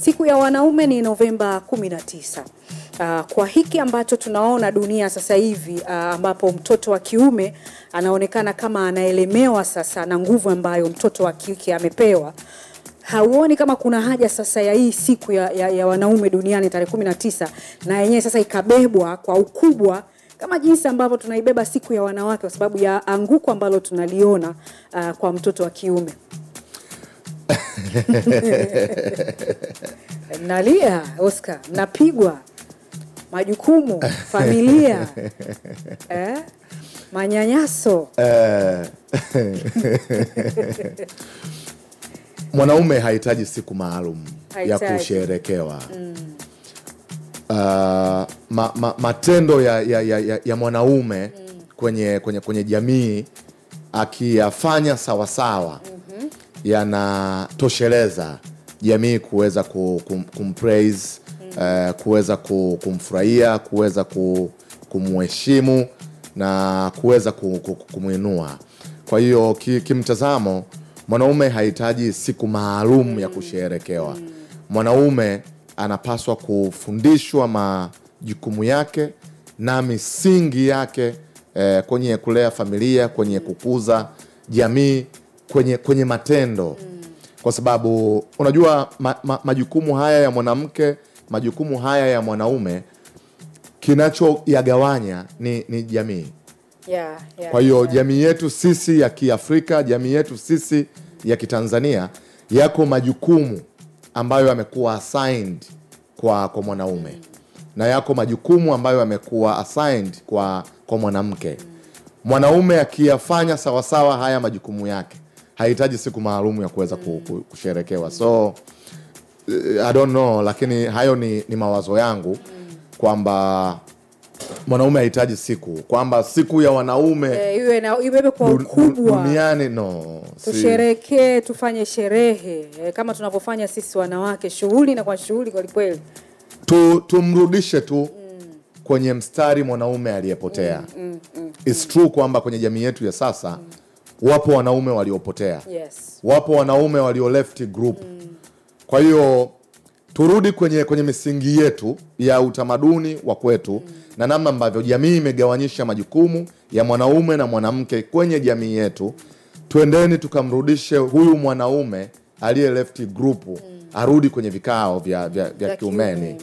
Siku ya wanaume ni Novemba 19. Kwa hiki ambacho tunaona dunia sasa hivi, ambapo mtoto wa kiume anaonekana kama anaelemewa sasa na nguvu ambayo mtoto wa kike amepewa. Hauoni kama kuna haja sasa ya hii siku ya wanaume duniani tarehe 19 na yenyewe sasa ikabebwa kwa ukubwa kama jinsi ambavyo tunaibeba siku ya wanawake kwa sababu ya anguko ambalo tunaliona kwa mtoto wa kiume? Nalia Oscar, napigwa majukumu, familia, manyanyaso. Mwanaume hahitaji siku maalum ya kusherekewa. Matendo ya mwanaume kwenye jamii akiyafanya sawa sawa yanatosheleza jamii kuweza kumpraise, kuweza kumfurahia, kuweza kumheshimu na kuweza kumuinua. Kwa hiyo kimtazamo, mwanaume hahitaji siku maalum ya kusherekewa. Mwanaume anapaswa kufundishwa majukumu yake na misingi yake kwenye kulea familia, kwenye kukuza jamii, kwenye matendo. Kwa sababu unajua majukumu haya ya mwanamke, majukumu haya ya mwanaume, kinachoyagawanya ni jamii. Kwa hiyo jamii yetu sisi ya Kiafrika, jamii yetu sisi ya Kitanzania, yako majukumu ambayo yamekuwa assigned kwa mwanaume, na yako majukumu ambayo yamekuwa assigned kwa mwanamke. Mwanaume akiyafanya sawa sawa haya majukumu yake, hahitaji siku maalum ya kuweza kusherekewa. So I don't know, lakini hayo ni mawazo yangu kwamba mwanaume hahitaji siku, kwamba siku ya wanaume ibebe kwa ukubwa duniani. No, tusherekee, tufanye sherehe kama tunavyofanya sisi wanawake, shughuli na kwa shughuli kwa kweli. Tumrudishe tu kwenye mstari mwanaume aliyepotea. It's true kwamba kwenye jamii yetu ya sasa wapo wanaume waliopotea. Wapo wanaume walio left group. Kwa hiyo turudi kwenye misingi yetu ya utamaduni wa kwetu na namna ambavyo jamii imegawanyisha majukumu ya mwanaume na mwanamke kwenye jamii yetu. Tuendeni tukamrudishe huyu mwanaume aliye left group, arudi kwenye vikao vya kiumeni.